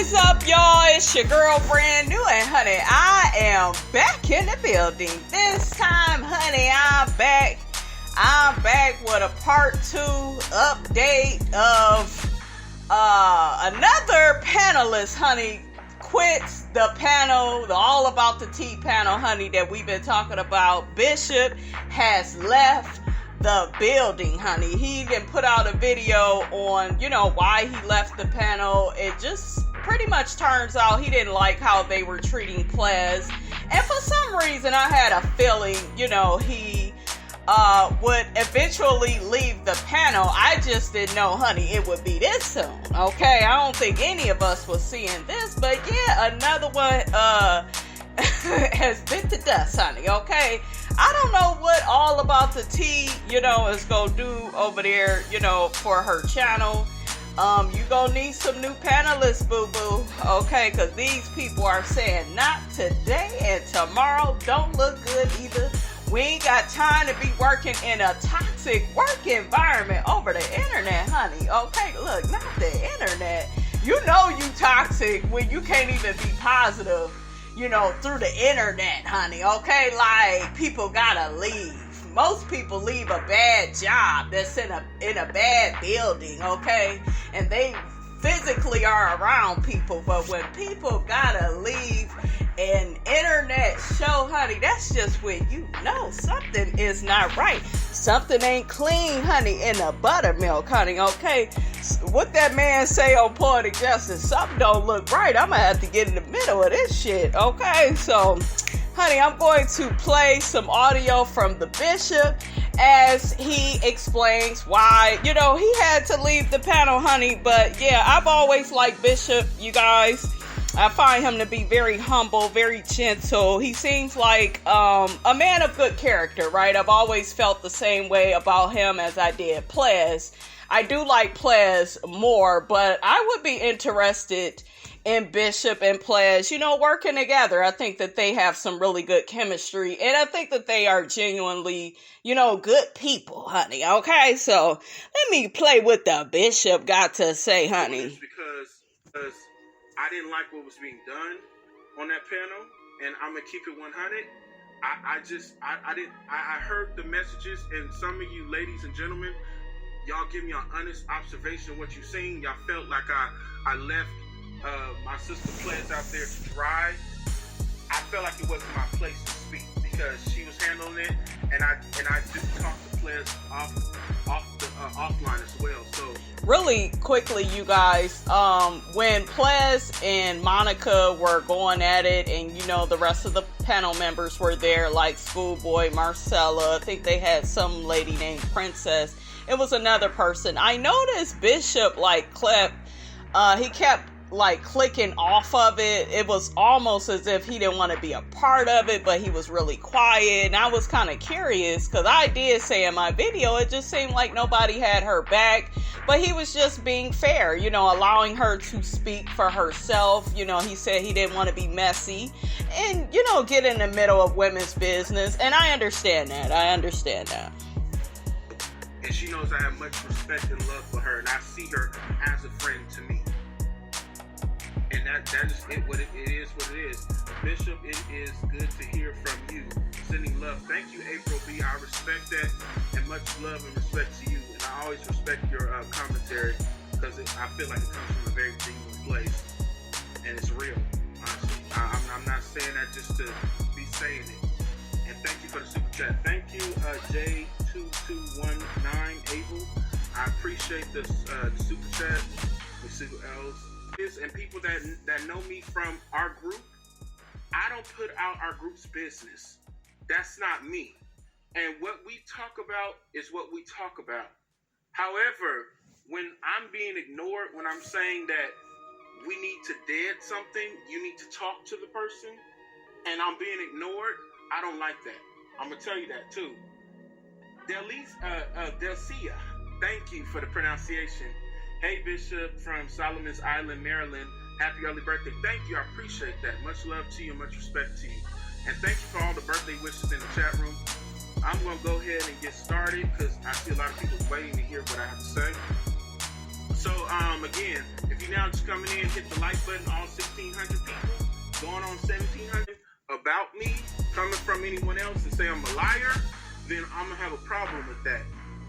is up, y'all? It's your girl, Brand New, and honey, I am back in the building. This time, honey, I'm back. I'm back with a part 2 update of another panelist, honey, quits the panel, the All About the Tea panel, honey, that we've been talking about. Bishop has left the building, honey. He didn't put out a video on, why he left the panel. It just pretty much turns out he didn't like how they were treating Plez. And for some reason, I had a feeling, he would eventually leave the panel. I just didn't know, honey, it would be this soon. Okay, I don't think any of us was seeing this, but yeah, another one has bit to dust, honey. Okay, I don't know what All About the Tea, is gonna do over there, for her channel. You gonna need some new panelists, boo-boo, okay? Because these people are saying not today and tomorrow don't look good either. We ain't got time to be working in a toxic work environment over the internet, honey, okay? Look, not the internet. You know you toxic when you can't even be positive, through the internet, honey, okay? Like, people gotta leave. Most people leave a bad job that's in a bad building, okay? And they physically are around people, but when people gotta leave an internet show, honey, that's just when you know something is not right. Something ain't clean, honey, in the buttermilk, honey, okay? What that man say on Poetic Justice, something don't look right. I'm gonna have to get in the middle of this shit, okay? So, honey, I'm going to play some audio from the Bishop as he explains why, he had to leave the panel, honey. But yeah, I've always liked Bishop, you guys. I find him to be very humble, very gentle. He seems like a man of good character, right? I've always felt the same way about him as I did Plez. I do like Plez more, but I would be interested in Bishop and Plez, working together. I think that they have some really good chemistry, and I think that they are genuinely, good people, honey, okay? So, let me play what the Bishop got to say, honey. Because I didn't like what was being done on that panel, and I'm going to keep it 100. I heard the messages, and some of you ladies and gentlemen, y'all give me an honest observation of what you're seeing. Y'all felt like I left my sister Plez out there to dry. I felt like it wasn't my place to speak because she was handling it, and I just talked to Plez offline as well. So really quickly, you guys, when Plez and Monica were going at it, and the rest of the panel members were there, like Schoolboy, Marcella, I think they had some lady named Princess. It was another person. I noticed Bishop he kept clicking off of it. It was almost as if he didn't want to be a part of it, but he was really quiet. And I was kind of curious because I did say in my video, it just seemed like nobody had her back, but he was just being fair, allowing her to speak for herself. He said he didn't want to be messy and, get in the middle of women's business. And I understand that. And she knows I have much respect and love for her, and I see her as a friend to me. And that is what it is. Bishop, it is good to hear from you. Sending love. Thank you, April B. I respect that, and much love and respect to you. And I always respect your commentary because I feel like it comes from a very genuine place, and it's real. Honestly, I'm not saying that just to be saying it. And thank you for the super chat. Thank you, J2219 Abel. I appreciate the super chat. We see who else. And people that know me from our group, I don't put out our group's business. That's not me. And what we talk about is what we talk about. However, when I'm being ignored, when I'm saying that we need to dead something, you need to talk to the person, and I'm being ignored, I don't like that. I'm going to tell you that too. Delcia, thank you for the pronunciation. Hey, Bishop from Solomon's Island, Maryland. Happy early birthday. Thank you. I appreciate that. Much love to you. Much respect to you. And thank you for all the birthday wishes in the chat room. I'm going to go ahead and get started because I see a lot of people waiting to hear what I have to say. So, again, if you're now just coming in, hit the like button, all 1,600 people, going on 1,700, about me, coming from anyone else and say I'm a liar, then I'm going to have a problem with that.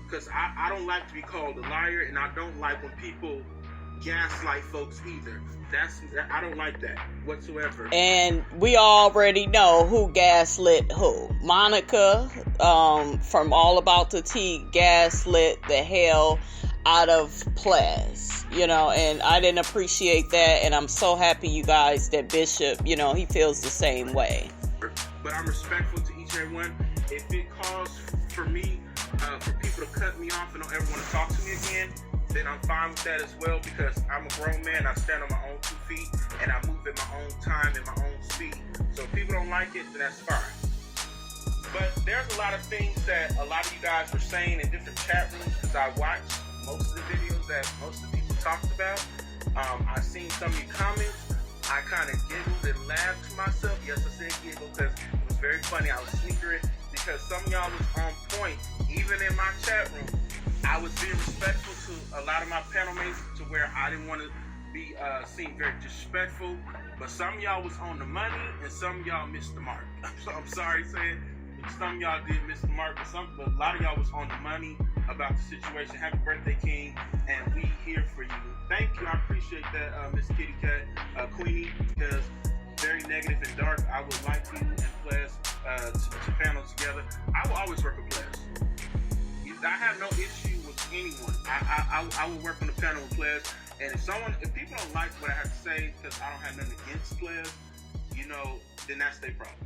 Because I don't like to be called a liar, and I don't like when people gaslight folks either. I don't like that whatsoever. And we already know who gaslit who. Monica from All About the Tea gaslit the hell out of Ples, and I didn't appreciate that, and I'm so happy, you guys, that Bishop, he feels the same way. But I'm respectful to each and every one. If it calls for me, for people to cut me off and don't ever want to talk to me again, then I'm fine with that as well, because I'm a grown man. I stand on my own 2 feet, and I move at my own time and my own speed. So if people don't like it, then that's fine. But there's a lot of things that a lot of you guys were saying in different chat rooms, because I watched most of the videos that most of the people talked about. I seen some of your comments. I kind of giggled and laughed to myself. Yes, I said giggle because it was very funny. I was sneakering because some of y'all was on point. Even in my chat room, I was being respectful to a lot of my panel mates, to where I didn't want to be seen very disrespectful. But some of y'all was on the money, and some of y'all missed the mark. I'm sorry to say it. Some of y'all did miss the mark, but a lot of y'all was on the money about the situation. Happy birthday, King, and we here for you. Thank you. I appreciate that, Miss Kitty Cat, Queenie, because very negative and dark. I would like you and Ples to panel together. I will always work with Ples. I have no issue with anyone. I will work on the panel with Ples. And if people don't like what I have to say, because I don't have nothing against Ples, then that's their problem.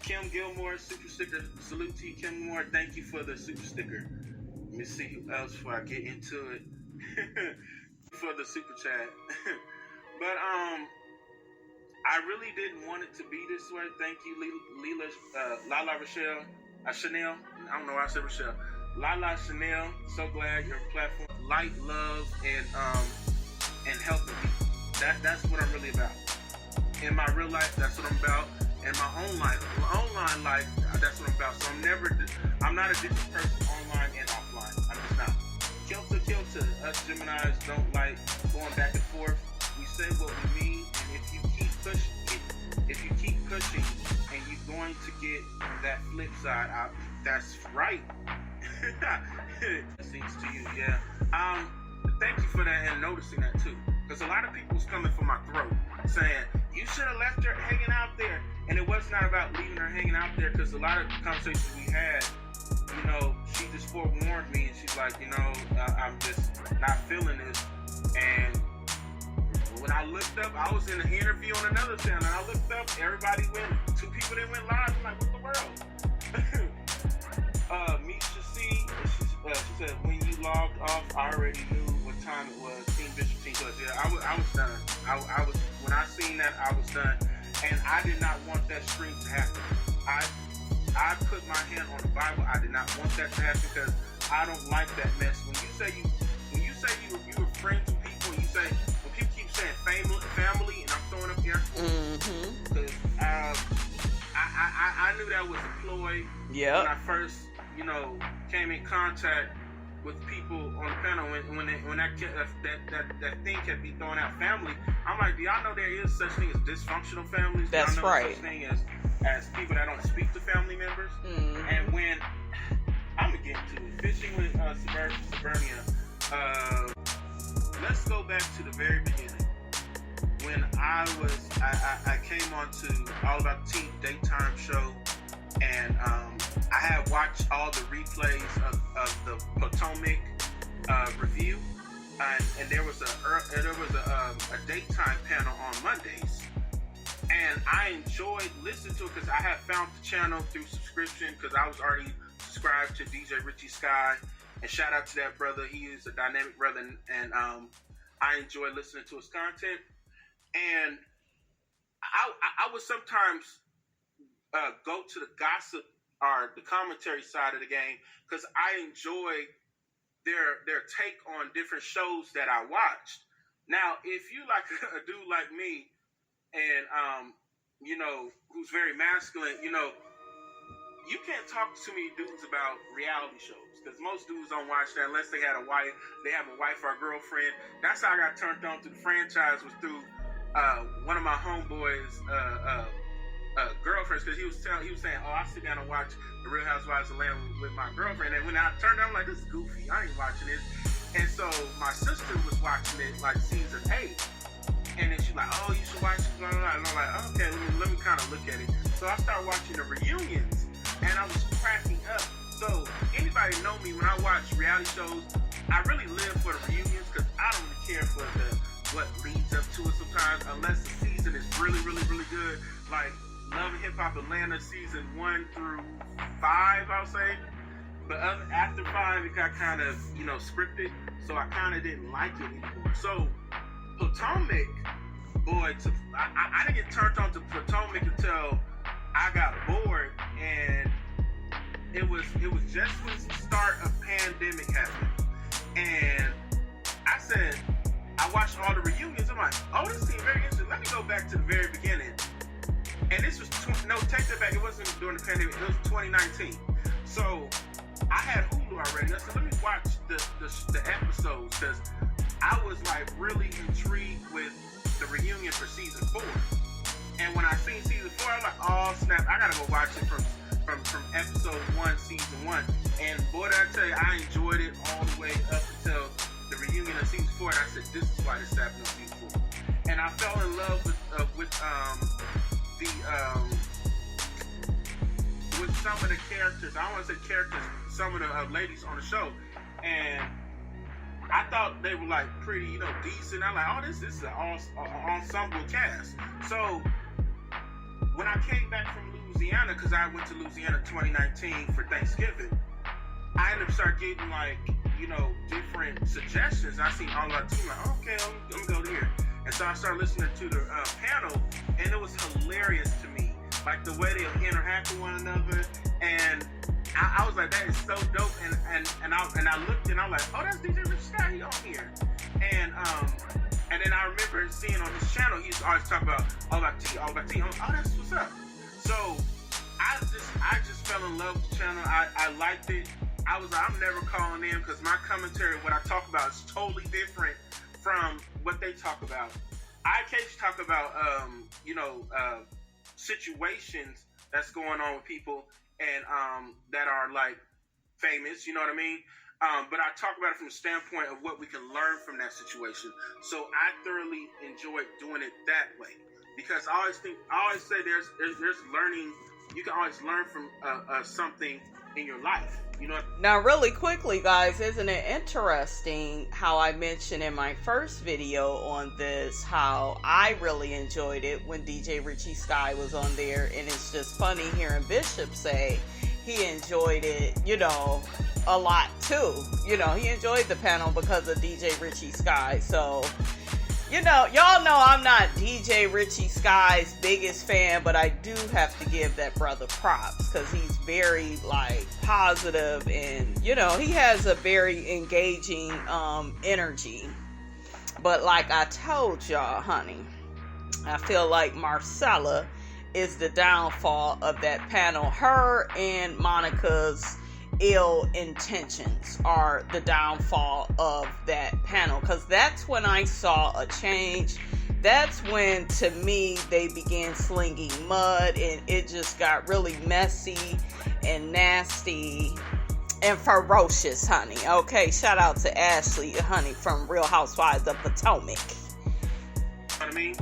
Kim Gilmore, super sticker. Salute to you, Kim Gilmore. Thank you for the super sticker. Let me see who else before I get into it. For the super chat. But I really didn't want it to be this way. Thank you, Lala Rochelle. Chanel. I don't know why I said Rochelle. Lala Chanel. So glad your platform. Light, love, and helping people. That's what I'm really about. In my real life, that's what I'm about. In my own life, my online life, that's what I'm about. So I'm not a different person online and offline. I'm just not. Kilter. Us Geminis don't like going back and forth. We say what we mean, and if you keep pushing, and you're going to get that flip side out, that's right. That seems to you, yeah. Thank you for that and noticing that too, because a lot of people was coming for my throat, saying you should have left her hanging out there. And it was not about leaving her hanging out there, because a lot of conversations we had, she just forewarned me, and she's like, I'm just not feeling this. And when I looked up, I was in an interview on another channel, and I looked up, everybody went, 2 people that went live. I'm like, what the world? Misha C, she said, when you logged off, I already knew what time it was. Team Bishop, Team Plus. Yeah, I was done. I was, when I seen that, I was done. And I did not want that stream to happen. I put my hand on the Bible. I did not want that to happen, because I don't like that mess. When you say you were friends with people, and when people keep saying family, and I'm throwing up here, because I knew that was a ploy. Yeah. When I first, came in contact with people on the panel, when that thing kept be throwing out family, I'm like, do y'all know there is such thing as dysfunctional families? That's do y'all know right. Such thing as people that don't speak to family members? And when I'm gonna get into it, fishing with Suburbia. Let's go back to the very beginning. When I came on to All About the Tea daytime show, and I had watched all the replays of the Potomac review, and there was a daytime panel on Mondays, and I enjoyed listening to it, because I had found the channel through subscription, because I was already subscribed to DJ Richie Sky, and shout out to that brother. He is a dynamic brother, and I enjoy listening to his content. And I would sometimes go to the gossip or the commentary side of the game, because I enjoy their take on different shows that I watched. Now, if you like a dude like me, and who's very masculine, you can't talk to too many dudes about reality shows because most dudes don't watch that unless they have a wife or a girlfriend. That's how I got turned on to the franchise, was through one of my homeboys' girlfriends, because he was saying, oh, I sit down and watch The Real Housewives of Atlanta with my girlfriend, and when I turned on, I'm like, this is goofy, I ain't watching this. And so my sister was watching it like season 8, and then she's like, oh, you should watch it, blah, blah, blah. And I'm like, okay, let me kind of look at it. So I started watching the reunions, and I was cracking up. So anybody know me, when I watch reality shows, I really live for the reunions, because I don't really care for what leads up to it sometimes, unless the season is really, really, really good. Like Love and Hip Hop Atlanta season 1 through 5, I'll say. But after 5, it got kind of, scripted, so I kind of didn't like it anymore. So Potomac, boy, I didn't get turned on to Potomac until I got bored, and it was just when the start of pandemic happened, and I watched all the reunions. I'm like, oh, this seems very interesting. Let me go back to the very beginning. And this was take that back. It wasn't during the pandemic. It was 2019. So I had Hulu already. I said, let me watch the episodes, because I was like really intrigued with the reunion for season 4. And when I seen season 4, I was like, oh snap! I gotta go watch it from episode 1, season 1. And boy, did I tell you, I enjoyed it all the way up until the reunion of season 4. And I said, this is why this happened on season 4. And I fell in love with some of the characters. I don't want to say characters, some of the ladies on the show, and I thought they were like pretty, decent. I'm like, oh, this is an ensemble cast. So when I came back from Louisiana, because I went to Louisiana 2019 for Thanksgiving, I ended up start getting like, different suggestions. I seen all our team, like, okay, let me go here. And so I started listening to the panel, and it was hilarious to me, like the way they interact with one another. And I was like, that is so dope. And I looked, and I was like, oh, that's DJ Rich Scott, he on here. And then I remember seeing on his channel, he used to always talk about all about tea. I'm like, oh, that's what's up. So I just fell in love with the channel. I liked it. I was like, I'm never calling in, because my commentary, what I talk about, is totally different from what they talk about. I occasionally talk about, situations that's going on with people, and that are like famous, you know what I mean? But I talk about it from the standpoint of what we can learn from that situation. So I thoroughly enjoyed doing it that way, because I always say there's learning. You can always learn from something in your life. Now, really quickly, guys, isn't it interesting how I mentioned in my first video on this how I really enjoyed it when DJ Richie Sky was on there, and it's just funny hearing Bishop say he enjoyed it, a lot too. He enjoyed the panel because of DJ Richie Sky. So, y'all know I'm not DJ Richie Sky's biggest fan, but I do have to give that brother props, because he's very positive, and he has a very engaging energy. But like I told y'all, honey, I feel like Marcella is the downfall of that panel. Her and Monica's ill intentions are the downfall of that panel, because that's when I saw a change. That's when, to me, they began slinging mud, and it just got really messy and nasty and ferocious, honey. Okay, shout out to Ashley, honey, from Real Housewives of Potomac. You know what I mean?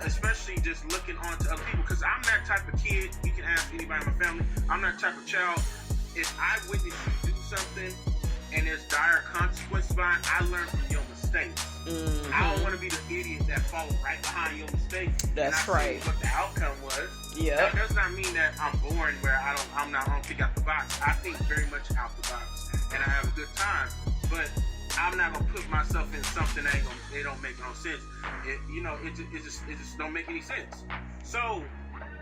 Especially just looking on to other people, because I'm that type of kid. You can ask anybody in my family. I'm that type of child. If I witness you do something and there's dire consequences behind it, I learn from your mistakes. Mm-hmm. I don't want to be the idiot that follows right behind your mistakes. That's right. What the outcome was. Yeah. That does not mean that I'm boring, where I don't think out the box. I think very much out the box, and I have a good time. But I'm not gonna put myself in something that it don't make no sense. It just don't make any sense. So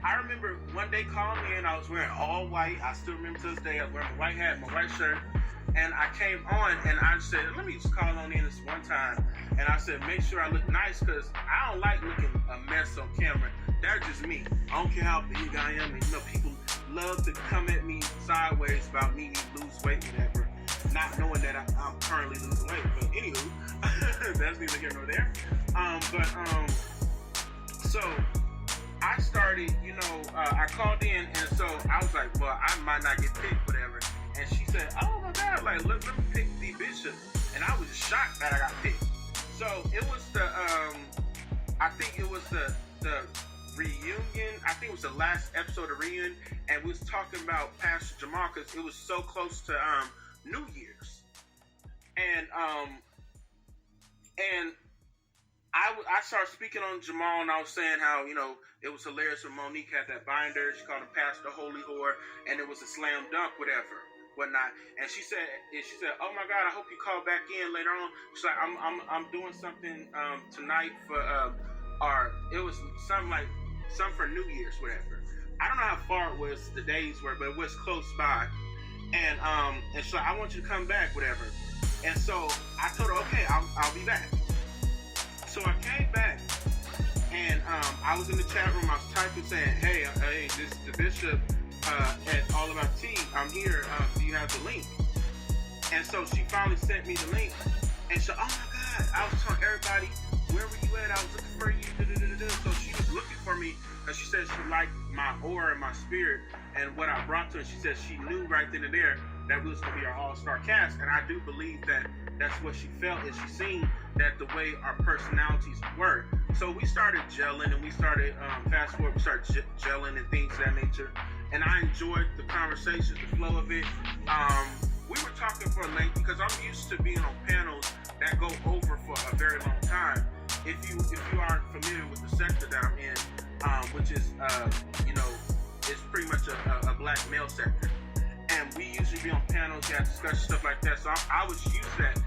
I remember one day calling me, and I was wearing all white. I still remember to this day. I was wearing my white hat, my white shirt, and I came on, and I said, let me just call on in this one time. And I said, make sure I look nice, because I don't like looking a mess on camera. That's just me. I don't care how big I am. And, people love to come at me sideways about me need to lose weight, whatever, not knowing that I'm currently losing weight. But anywho, that's neither here nor there. So I started, I called in, and so I was like, well, I might not get picked, whatever. And she said, oh my God, like, let me pick the Bishop. And I was just shocked that I got picked. So it was I think it was the reunion. I think it was the last episode of reunion, and we was talking about Pastor Jamal because it was so close to New Year's, and I started speaking on Jamal, and I was saying how it was hilarious when Monique had that binder. She called him Pastor Holy Whore, and it was a slam dunk, whatnot. And she said, oh my God, I hope you call back in later on. She's like, I'm doing something tonight for it was some for New Year's, whatever. I don't know how far it was, the days were, but it was close by. And so I want you to come back, whatever. And so I told her, okay, I'll be back. So I came back, and I was in the chat room. I was typing saying, hey, this is the Bishop at All About Tea. I'm here. Do you have the link? And so she finally sent me the link. And so, oh my God, I was telling everybody, where were you at? I was looking for you. So she was looking for me, and she said she liked my aura and my spirit and what I brought to her. She said she knew right then and there that we was going to be our all-star cast, and I do believe that that's what she felt, and she seen that the way our personalities were. So we started gelling, and we started, fast forward, we started gelling and things of that nature, and I enjoyed the conversation, the flow of it. We were talking for length because I'm used to being on panels that go over for a very long time. If you aren't familiar with the sector that I'm in, which is it's pretty much a black male sector, and we usually be on panels that discuss stuff like that. So I was used to that,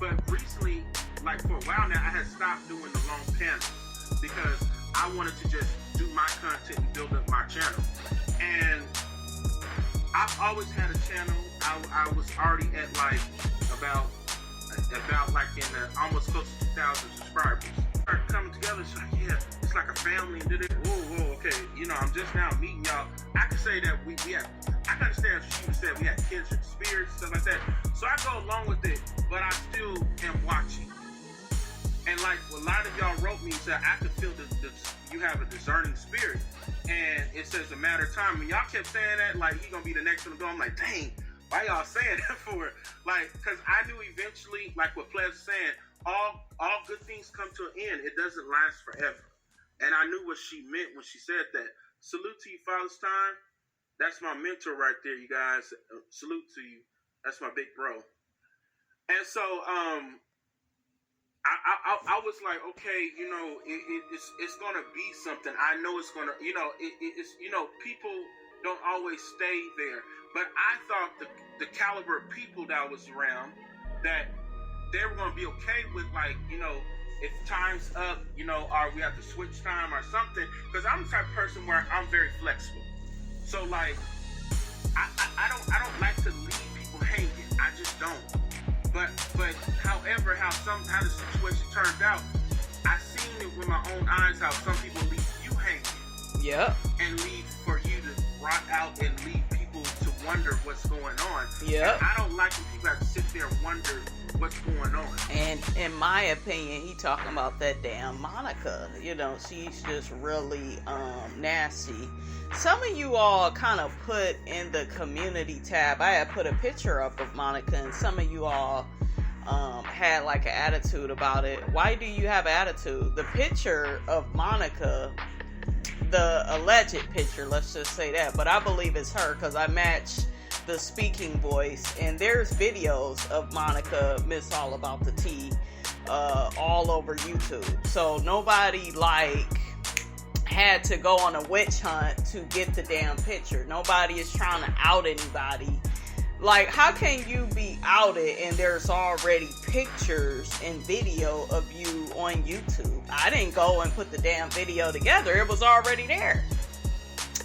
but recently, like for a while now, I had stopped doing the long panels because I wanted to just do my content and build up my channel. And I've always had a channel. I was already at like about like in the almost close to 2,000 subscribers. Started coming together. It's like, yeah, it's like a family. Whoa, okay. I'm just now meeting y'all. I could say that we have. I can understand what she said. We had kindred spirits, stuff like that. So I go along with it, but I still am watching. And like a lot of y'all wrote me and said, I could feel you have a discerning spirit, and it says a matter of time. When y'all kept saying that, like he gonna be the next one to go, I'm like, dang. Why y'all saying that for? Like, because I knew eventually, like what Pledge was saying, all good things come to an end. It doesn't last forever. And I knew what she meant when she said that. Salute to you, Father's Time. That's my mentor right there, you guys. Salute to you. That's my big bro. And so, I was like, okay, it's gonna be something. I know it's gonna, it's people don't always stay there. But I thought the caliber of people that was around, that they were going to be okay with, like, if time's up, or we have to switch time or something. Because I'm the type of person where I'm very flexible. So, like, I don't like to leave people hanging. I just don't. But however, how the situation turned out, I seen it with my own eyes how some people leave you hanging. Yep. And leave for you to rock out and leave people to wonder what's going on. Yep. I don't like when people have to sit there and wonder what's going on. And in my opinion, he talking about that damn Monica. She's just really nasty. Some of you all kind of put in the community tab, I had put a picture up of Monica, and some of you all had like an attitude about it. Why do you have attitude? The picture of Monica, the alleged picture, let's just say that, but I believe it's her because I matched the speaking voice, and there's videos of Monica Miss All About the Tea all over YouTube. So nobody had to go on a witch hunt to get the damn picture. Nobody is trying to out anybody. Like, how can you be outed and there's already pictures and video of you on YouTube? I didn't go and put the damn video together. It was already there.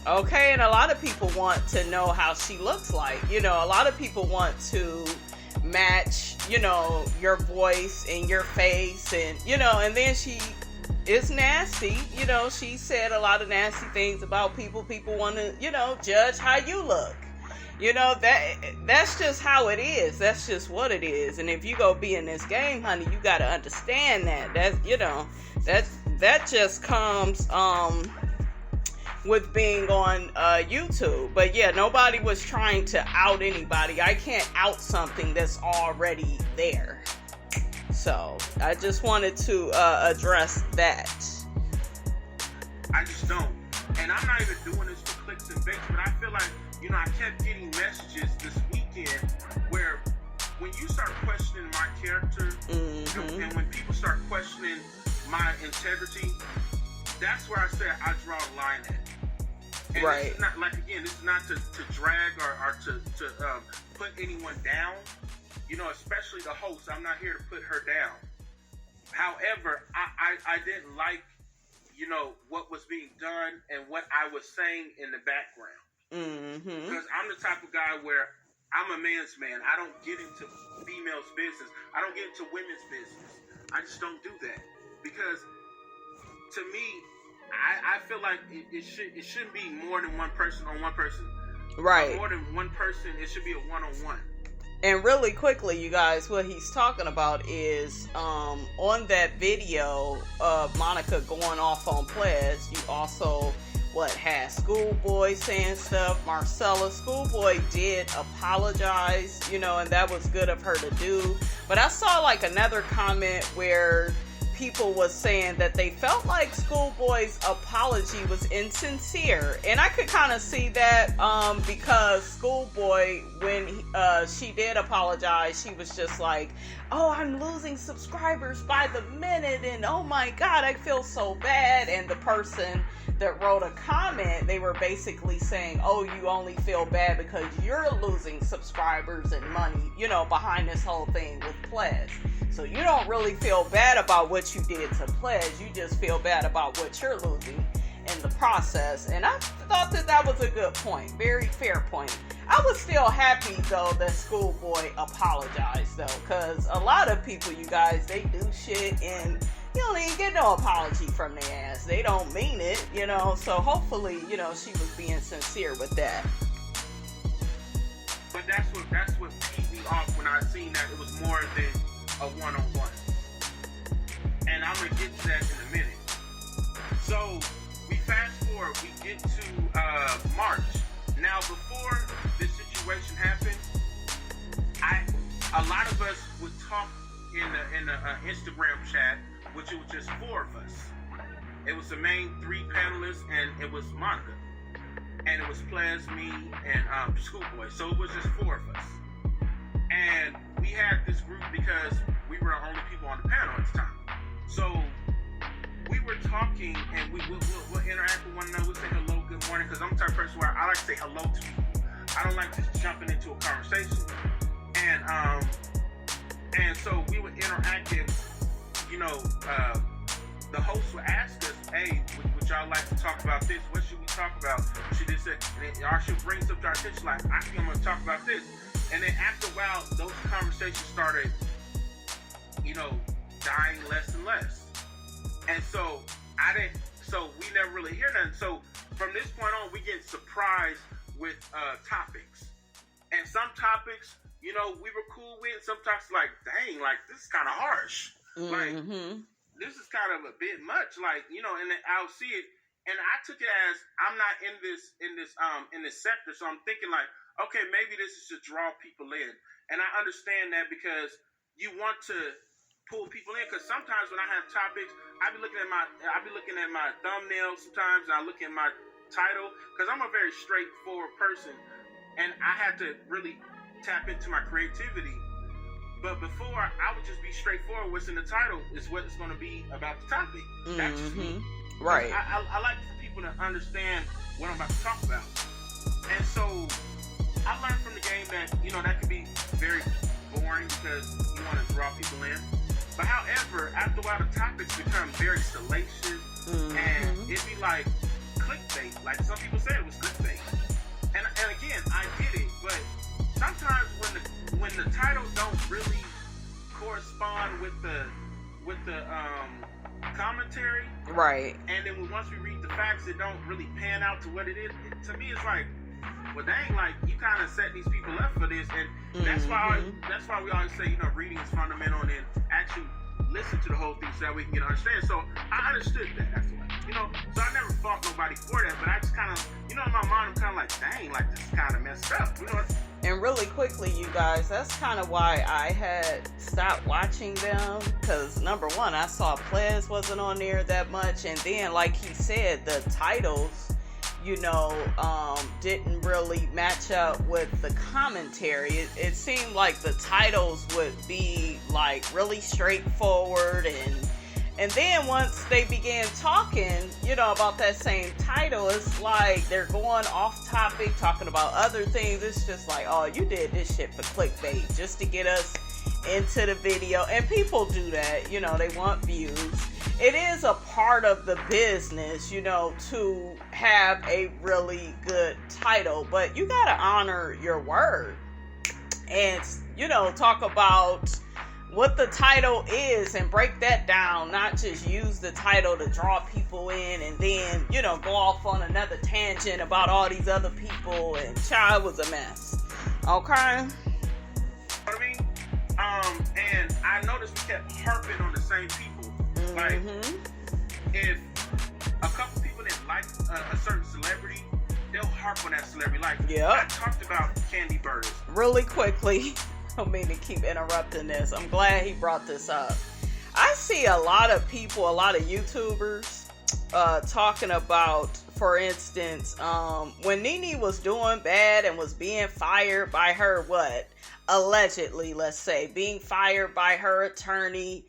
Okay, and a lot of people want to know how she looks like. A lot of people want to match, your voice and your face, and, and then she it's nasty. You know, she said a lot of nasty things about people. People want to, you know, judge how you look. You know, that's just how it is. That's just what it is. And if you go be in this game, honey, you got to understand that. That's, you know, that just comes with being on YouTube. But yeah, nobody was trying to out anybody. I can't out something that's already there. So I just wanted to address that. I just don't. And I'm not even doing this for clicks and bits, but I feel like, you know, I kept getting messages this weekend where when you start questioning my character, and when people start questioning my integrity, that's where I say I draw a line at. And right. This is not, like, again, this is not to drag or to put anyone down, you know, especially the host. I'm not here to put her down. However, I didn't like, you know, what was being done and what I was saying in the background. Because I'm the type of guy where I'm a man's man. I don't get into females' business. I don't get into women's business. I just don't do that. Because to me, I feel like it shouldn't be more than one person on one person. Right. More than one person, it should be a one-on-one. And really quickly, you guys, what he's talking about is on that video of Monica going off on Ples, you also had Schoolboy saying stuff. Marcella, Schoolboy did apologize, you know, and that was good of her to do. But I saw like another comment where people was saying that they felt like Schoolboy's apology was insincere, and I could kind of see that because Schoolboy, when she did apologize, she was just like, oh, I'm losing subscribers by the minute, and oh my god, I feel so bad. And the person that wrote a comment, they were basically saying, oh, you only feel bad because you're losing subscribers and money, you know, behind this whole thing with Ples. So you don't really feel bad about what you did to Ples. You just feel bad about what you're losing in the process. And I thought that was a good point. Very fair point. I was still happy, though, that Schoolboy apologized, though. Because a lot of people, you guys, they do shit and you don't even get no apology from their ass. They don't mean it, you know. So hopefully, you know, she was being sincere with that. But that's what peed me off when I seen that it was more than a one-on-one. And I'm going to get to that in a minute. So, we fast forward, we get to March. Now, before this situation happened, a lot of us would talk in the Instagram chat, which it was just 4 of us. It was the main 3 panelists, and it was Monica. And it was Ples, me, and Schoolboy. So it was just 4 of us. And we had this group because we were the only people on the panel at the time. So we were talking, and we'll interact with one another. We'll say hello, good morning, because I'm the type of person where I like to say hello to people. I don't like just jumping into a conversation. And so we would interact, and, you know, the host would ask us, hey, would y'all like to talk about this? What should we talk about? She just said, and she'll bring something to our attention, like, I think I'm going to talk about this. And then after a while, those conversations started, you know, dying less and less. And so we never really hear nothing. So from this point on, we get surprised with topics. And some topics, you know, we were cool with. Sometimes like, dang, like, this is kind of harsh. Like, this is kind of a bit much. Like, you know, and then I'll see it. And I took it as I'm not in this sector. So I'm thinking like, okay, maybe this is to draw people in. And I understand that because you want to pull people in. Because sometimes when I have topics, I be looking at my thumbnail sometimes, and I look at my title, because I'm a very straightforward person, and I had to really tap into my creativity. But before, I would just be straightforward. What's in the title is what it's going to be about the topic. That's just me. Right. I like for people to understand what I'm about to talk about. And so I learned from the game that, you know, that can be very boring because you want to draw people in. But however, after a while, the topics become very salacious, and it'd be like clickbait. Like some people say it was clickbait. And again, I get it, but sometimes when the title don't really correspond with the commentary. Right. And then once we read the facts, it don't really pan out to what it is. To me, it's like, well, dang, like you kind of set these people up for this, and that's why we always say, reading is fundamental, and then actually listen to the whole thing so that we can get understand. So I understood that. That's what, so I never fought nobody for that, but I just kind of, in my mind, I'm kind of like, dang, like this is kind of messed up, And really quickly, you guys, that's kind of why I had stopped watching them. Because number one, I saw Ples wasn't on there that much. And then, like he said, the titles, didn't really match up with the commentary. It seemed like the titles would be like really straightforward, and then once they began talking, about that same title, it's like they're going off topic, talking about other things. It's just like, oh, you did this shit for clickbait just to get us into the video. And people do that, they want views. It is a part of the business, to have a really good title, but you gotta honor your word and, talk about what the title is and break that down, not just use the title to draw people in and then, go off on another tangent about all these other people, and child, was a mess. Okay? I mean, and I noticed we kept harping on the same people. Like, if a couple people didn't like a certain celebrity, they'll harp on that celebrity. Like, I talked about Candy Burris. Really quickly, I don't mean to keep interrupting this. I'm glad he brought this up. I see a lot of people, a lot of YouTubers talking about, for instance, when Nene was doing bad and was being fired by her, allegedly, let's say, being fired by her attorney,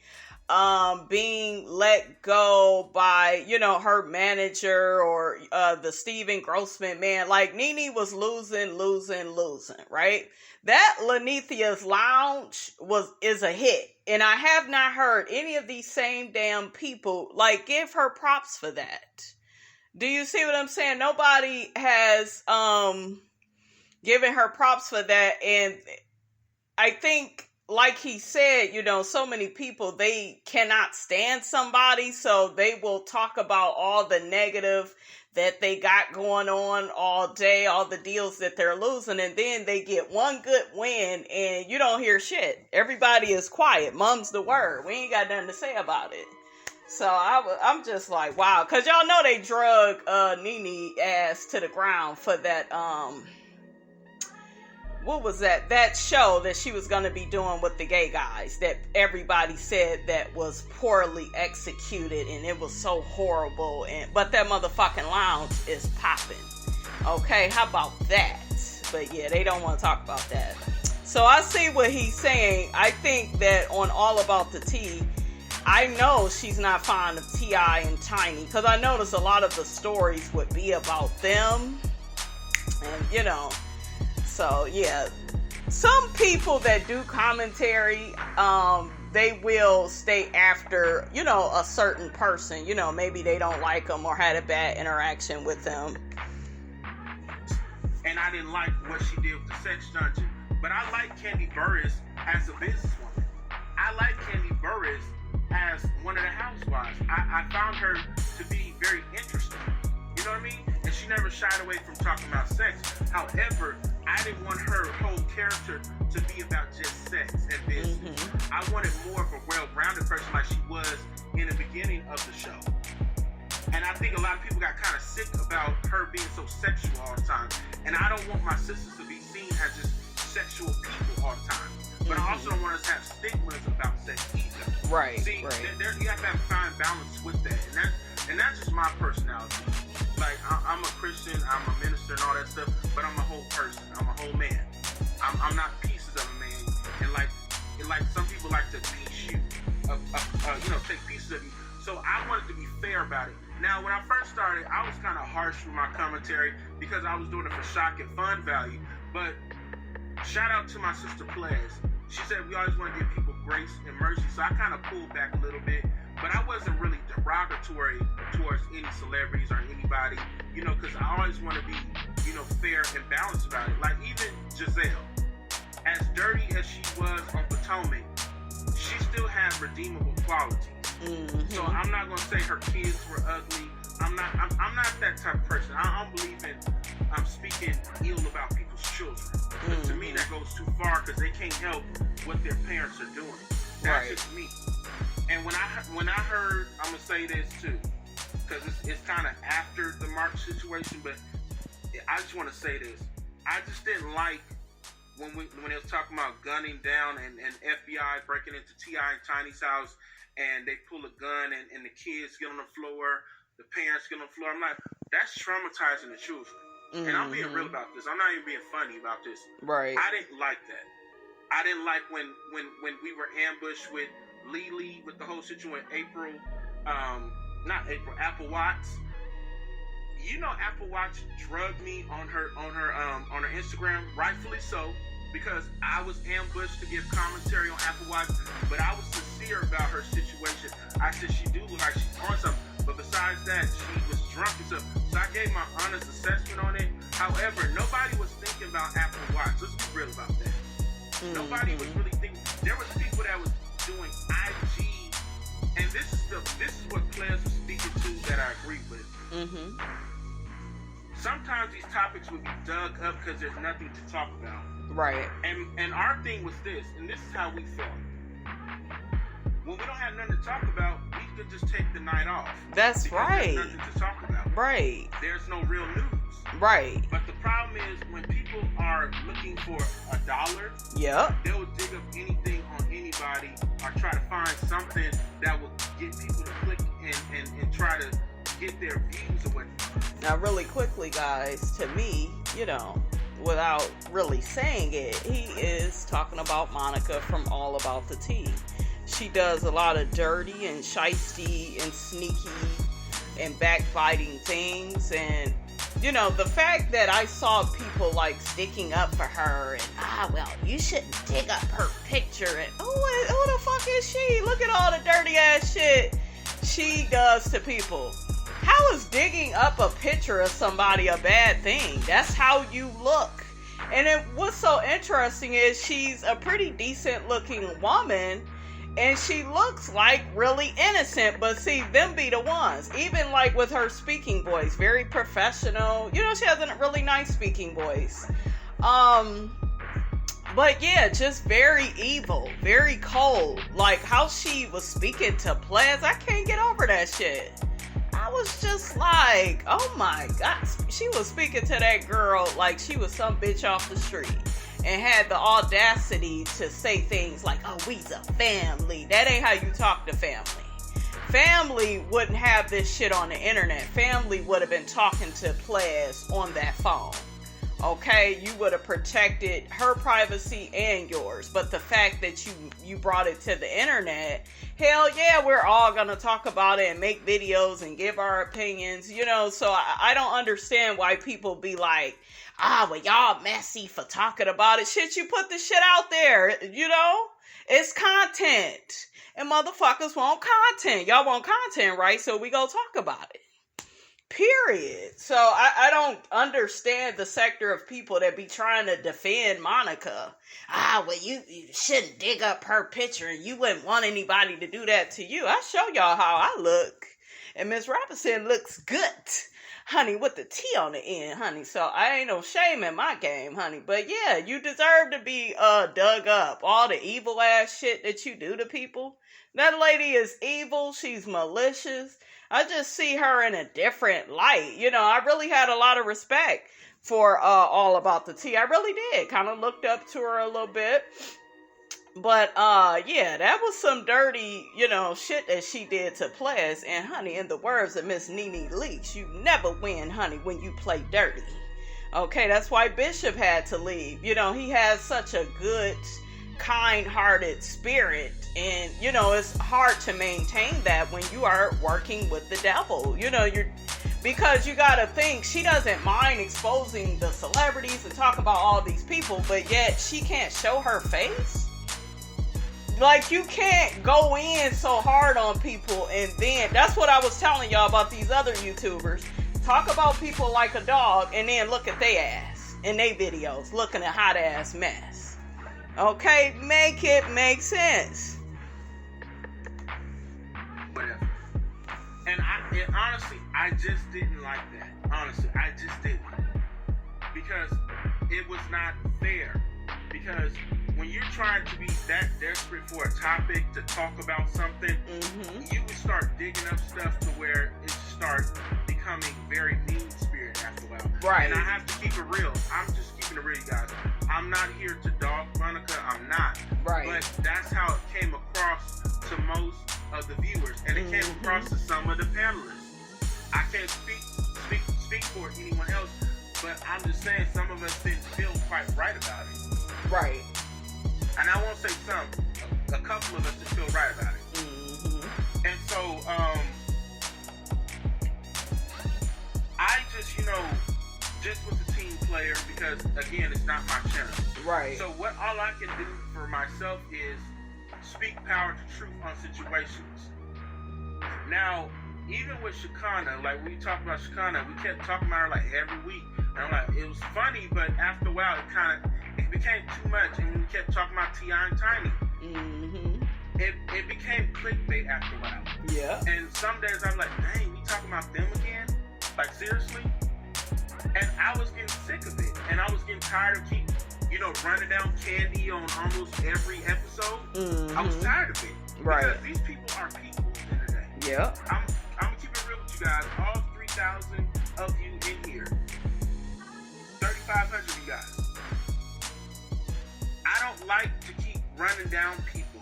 being let go by, her manager, or the Steven Grossman man. Like, Nene was losing, right? That Lanithia's Lounge is a hit. And I have not heard any of these same damn people, give her props for that. Do you see what I'm saying? Nobody has given her props for that. And I think, like he said, so many people, they cannot stand somebody, so they will talk about all the negative that they got going on all day, all the deals that they're losing, and then they get one good win, and you don't hear shit. Everybody is quiet. Mum's the word. We ain't got nothing to say about it. So I'm just like, wow. Because y'all know they drug Nene ass to the ground for that, what was that? That show that she was going to be doing with the gay guys that everybody said that was poorly executed and it was so horrible. But that motherfucking lounge is popping. Okay, how about that? But yeah, they don't want to talk about that. So I see what he's saying. I think that on All About the Tea, I know she's not fond of T.I. and Tiny, because I noticed a lot of the stories would be about them. And, so, yeah, some people that do commentary, they will stay after, a certain person. Maybe they don't like them or had a bad interaction with them. And I didn't like what she did with the sex dungeon. But I like Candy Burris as a businesswoman. I like Candy Burris as one of the housewives. I found her to be very interesting. You know what I mean? And she never shied away from talking about sex. However, I didn't want her whole character to be about just sex and business. I wanted more of a well-rounded person like she was in the beginning of the show. And I think a lot of people got kind of sick about her being so sexual all the time. And I don't want my sisters to be seen as just sexual people all the time. But I also don't want us to have stigmas about sex either. Right. See, you have to have a fine balance with that. And that's just my personality. Like, I'm a Christian, I'm a minister and all that stuff, but I'm a whole person. I'm a whole man. I'm not pieces of a man. And like some people like to piece you, take pieces of you. So I wanted to be fair about it. Now, when I first started, I was kind of harsh with my commentary because I was doing it for shock and fun value. But shout out to my sister Ples. She said we always want to give people grace and mercy. So I kind of pulled back a little bit. But I wasn't really derogatory towards any celebrities or anybody, because I always want to be, fair and balanced about it. Like even Giselle, as dirty as she was on Potomac, she still had redeemable qualities. So I'm not going to say her kids were ugly. I'm not that type of person. I don't believe in speaking ill about people's children. Because to me, that goes too far because they can't help what their parents are doing. That's just me. And when I heard, I'm gonna say this too, because it's kind of after the March situation, but I just want to say this. I just didn't like when they was talking about gunning down and FBI breaking into T.I. and Tiny's house, and they pull a gun and the kids get on the floor, the parents get on the floor. I'm like, that's traumatizing the children. Mm-hmm. And I'm being real about this. I'm not even being funny about this. Right. I didn't like that. I didn't like when we were ambushed with Lily with the whole situation. Apple Watts. You know, Apple Watts drugged me on her Instagram, rightfully so, because I was ambushed to give commentary on Apple Watts, but I was sincere about her situation. I said she do look like she's on something, but besides that, she was drunk and stuff. So I gave my honest assessment on it. However, nobody was thinking about Apple Watts. Let's be real about that. Mm-hmm. Nobody was really thinking. There was people that was doing IG, and this is what players were speaking to that I agree with. Mm-hmm. Sometimes these topics would be dug up because there's nothing to talk about. Right. And our thing was this, and this is how we felt. When we don't have nothing to talk about, we could just take the night off. That's right. There's nothing to talk about. Right. There's no real news. Right. But the problem is when people are looking for $1, yep, they will dig up anything on anybody or try to find something that will get people to click and try to get their views or what. Now, really quickly, guys, to me, you know, without really saying it, he is talking about Monica from All About the Tea. She does a lot of dirty and shisty and sneaky and backbiting things, and you know, the fact that I saw people like sticking up for her and well, you shouldn't dig up her picture and who the fuck is she? Look at all the dirty ass shit she does to people. How is digging up a picture of somebody a bad thing? That's how you look. And what's so interesting is she's a pretty decent looking woman, and she looks like really innocent, but see, them be the ones. Even like with her speaking voice, very professional. You know, she has a really nice speaking voice. But yeah, just very evil, very cold. Like how she was speaking to players, I can't get over that shit. I was just like, oh my God. She was speaking to that girl like she was some bitch off the street. And had the audacity to say things like, oh, we's a family. That ain't how you talk to family. Family wouldn't have this shit on the internet. Family would have been talking to players on that phone. Okay? You would have protected her privacy and yours. But the fact that you brought it to the internet, hell yeah, we're all gonna talk about it and make videos and give our opinions, you know. So I don't understand why people be like, well, y'all messy for talking about it. Shit, you put the shit out there, you know? It's content. And motherfuckers want content. Y'all want content, right? So we go talk about it. Period. So I don't understand the sector of people that be trying to defend Monica. Well, you shouldn't dig up her picture and you wouldn't want anybody to do that to you. I show y'all how I look. And Miss Robinson looks good. Honey, with the T on the end, honey. So I ain't no shame in my game, honey. But yeah, you deserve to be dug up. All the evil ass shit that you do to people. That lady is evil. She's malicious. I just see her in a different light. You know, I really had a lot of respect for All About the Tea. I really did. Kind of looked up to her a little bit. But, yeah, that was some dirty, you know, shit that she did to players. And, honey, in the words of Miss Nene Leakes, you never win, honey, when you play dirty. Okay, that's why Bishop had to leave. You know, he has such a good, kind-hearted spirit. And, you know, it's hard to maintain that when you are working with the devil. You know, because you gotta think, she doesn't mind exposing the celebrities and talking about all these people, but yet she can't show her face. Like, you can't go in so hard on people and then, that's what I was telling y'all about these other YouTubers. Talk about people like a dog and then look at their ass in their videos, looking at hot ass mess. Okay, make it make sense. Whatever. And honestly, I just didn't like that. Honestly, I just didn't. Because it was not fair. Because when you're trying to be that desperate for a topic to talk about something, you would start digging up stuff to where it starts becoming very mean-spirited after a while. Right. And I have to keep it real. I'm just keeping it real, you guys. I'm not here to dog Monica. I'm not. Right. But that's how it came across to most of the viewers. And it came across to some of the panelists. I can't speak for anyone else, but I'm just saying some of us didn't feel quite right about it. Right. And I won't say some. A couple of us didn't feel right about it. And so, I just, just was a team player because, again, it's not my channel. Right. So all I can do for myself is speak power to truth on situations. Now, even with Shekinah, like when you talk about Shekinah, we kept talking about her like every week. And I'm like, it was funny, but after a while, it became too much. And we kept talking about T.I. and Tiny. It became clickbait after a while. Yeah. And some days I'm like, dang, we talking about them again? Like, seriously? And I was getting sick of it. And I was getting tired of keep, running down Candy on almost every episode. I was tired of it. Right. Because these people are people at the end of the day. Yeah. I'm going to keep it real with you guys. All 3,000 of you in here. 3,500 of you guys. I don't like to keep running down people.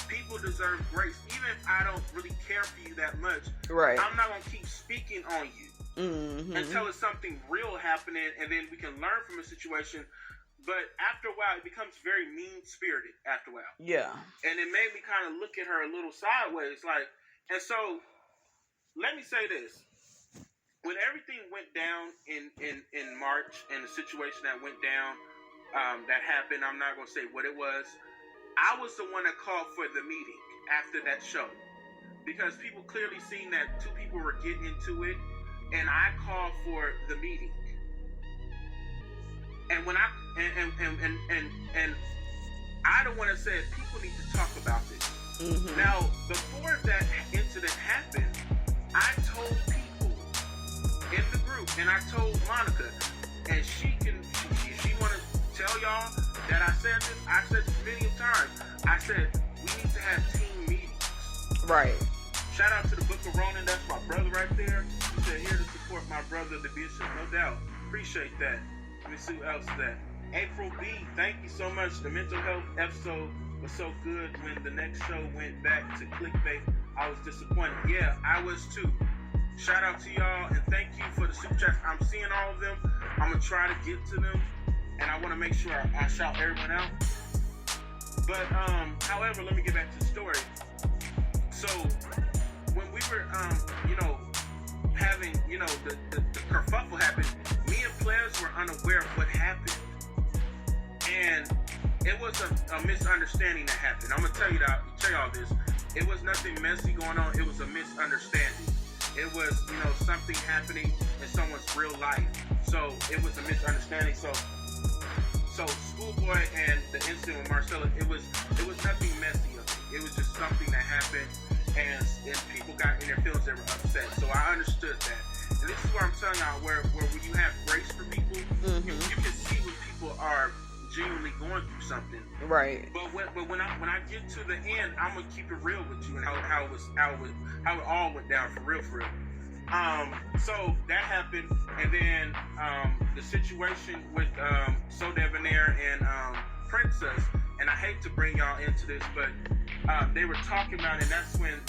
People deserve grace. Even if I don't really care for you that much, right. I'm not going to keep speaking on you until it's something real happening, and then we can learn from a situation. But after a while, it becomes very mean-spirited after a while. Yeah. And it made me kind of look at her a little sideways. And so, let me say this. When everything went down in March and the situation that went down, that happened, I'm not going to say what it was. I was the one that called for the meeting after that show. Because people clearly seen that two people were getting into it, and I called for the meeting. And when I the one that said people need to talk about this. Now, before that incident happened, I told people in the group, and I told Monica, and she want to tell y'all that I said this many times. I said we need to have team meetings. Right. Shout out to the Book of Ronan. That's my brother right there. He said here to support my brother, the Bishop. No doubt. Appreciate that. Let me see what else is that. April B, thank you so much. The mental health episode was so good. When the next show went back to clickbait, I was disappointed. Yeah, I was too. Shout out to y'all, and thank you for the super chats. I'm seeing all of them. I'm going to try to get to them, and I want to make sure I shout everyone out. But, however, let me get back to the story. So, when we were, having, the kerfuffle happened, me and players were unaware of what happened. And it was a misunderstanding that happened. I'm going to tell y'all this. It was nothing messy going on. It was a misunderstanding. It was, something happening in someone's real life. So, it was a misunderstanding. So Schoolboy and the incident with Marcella, it was nothing messy of it. It was just something that happened, and people got in their feelings, they were upset. So I understood that. And this is where I'm telling y'all, where when you have grace for people, you can see when people are genuinely going through something. Right. But when I get to the end, I'm gonna keep it real with you and how it all went down for real. So that happened, and then the situation with So Debonair and Princess, and I hate to bring y'all into this, but they were talking about it, and that's when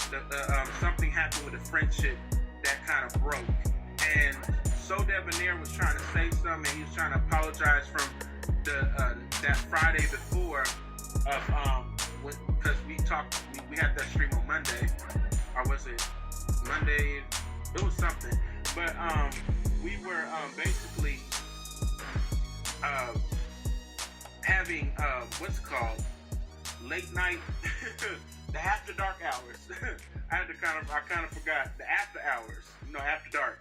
something happened with the friendship that kind of broke. And So Debonair was trying to say something, and he was trying to apologize from that Friday before because we had that stream on Monday, or was it Monday? It was something, but we were basically having what's it called, late night, the after dark hours. I kind of forgot the after hours, after dark.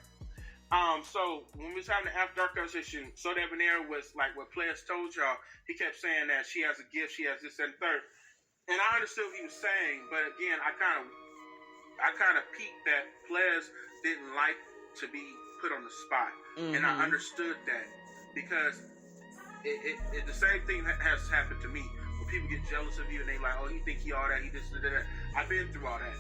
So when we was having the after dark conversation, So Debonair was like what Players told y'all. He kept saying that she has a gift, she has this and third, and I understood what he was saying, but again, I kind of peeped that Players didn't like to be put on the spot. And I understood that because it the same thing that has happened to me. When people get jealous of you and they like, oh, he think he all that, he this, that. I've been through all that.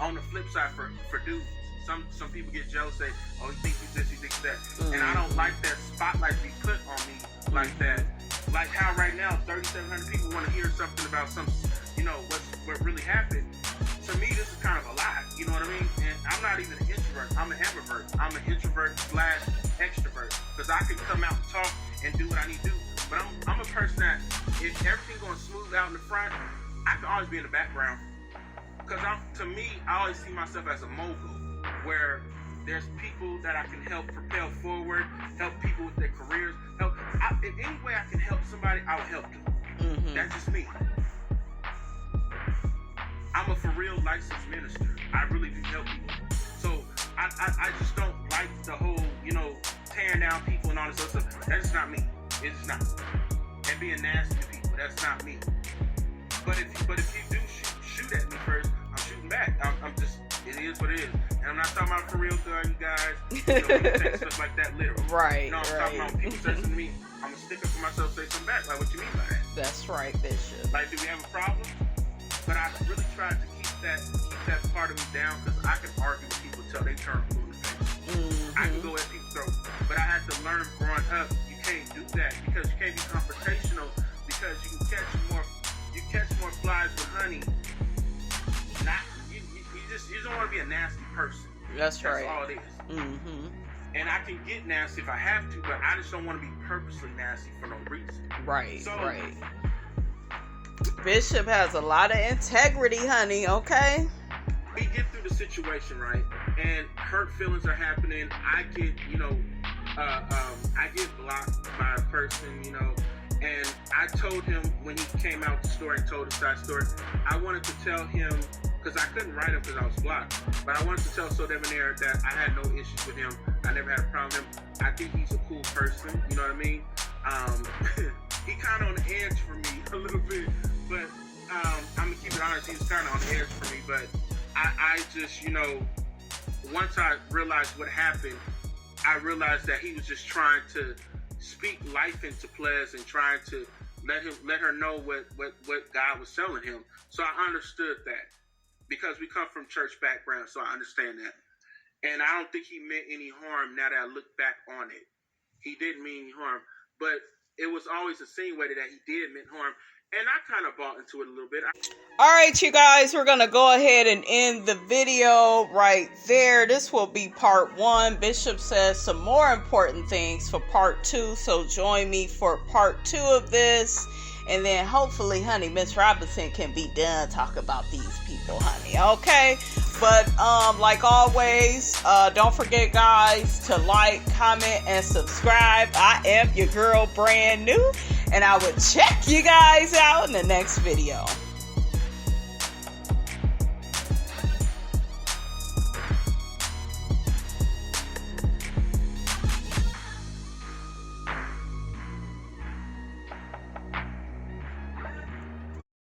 On the flip side, for dudes, some people get jealous, say, oh, he thinks he's this, he thinks that. And I don't like that spotlight be put on me like that. Like how right now 3,700 people want to hear something about some, what really happened. To me, this is kind of a lie. You know what I mean? And I'm not even an introvert. I'm an ambivert. I'm an introvert / extrovert. Because I can come out and talk and do what I need to do. But I'm a person that if everything going smooth out in the front, I can always be in the background. Because to me, I always see myself as a mogul, where there's people that I can help propel forward, help people with their careers. If any way I can help somebody, I will help them. That's just me. I'm a for real licensed minister. I really do help people. So I just don't like the whole, tearing down people and all this other stuff. That's just not me. It's just not. And being nasty to people, that's not me. But if you do shoot at me first, I'm shooting back. It is what it is. And I'm not talking about for real gun, you guys. People take stuff like that literal. Right, I'm talking about when people say something to me, I'm going to stick up for myself, say something back. Like, what you mean by that? That's right, Bishop. Like, do we have a problem? But I really tried to keep that part of me down, because I can argue with people till they turn blue in the face. I can go at people's throats. But I had to learn growing up, you can't do that, because you can't be confrontational, because you can catch more flies with honey. You don't want to be a nasty person. That's right. All it is. And I can get nasty if I have to, but I just don't want to be purposely nasty for no reason. Right. Bishop has a lot of integrity, honey. Okay. We get through the situation, right? And hurt feelings are happening. I get, I get blocked by a person, And I told him when he came out the store and told his side story, I wanted to tell him, because I couldn't write him because I was blocked, but I wanted to tell So Debonair that I had no issues with him. I never had a problem with him. I think he's a cool person, you know what I mean? He kind of on the edge for me a little bit, but I'm going to keep it honest, he was kind of on the edge for me, but I just, once I realized what happened, I realized that he was just trying to speak life into players and trying to let her know what God was telling him. So I understood that, because we come from church background, so I understand that. And I don't think he meant any harm now that I look back on it. He didn't mean any harm, but it was always insinuated that he did mean harm. And I kind of bought into it a little bit. All right, you guys, we're going to go ahead and end the video right there. This will be part 1. Bishop says some more important things for part 2. So join me for part 2 of this. And then hopefully, honey, Miss Robinson can be done talking about these people, honey. Okay? But like always, don't forget, guys, to like, comment, and subscribe. I am your girl, brand new. And I will check you guys out in the next video.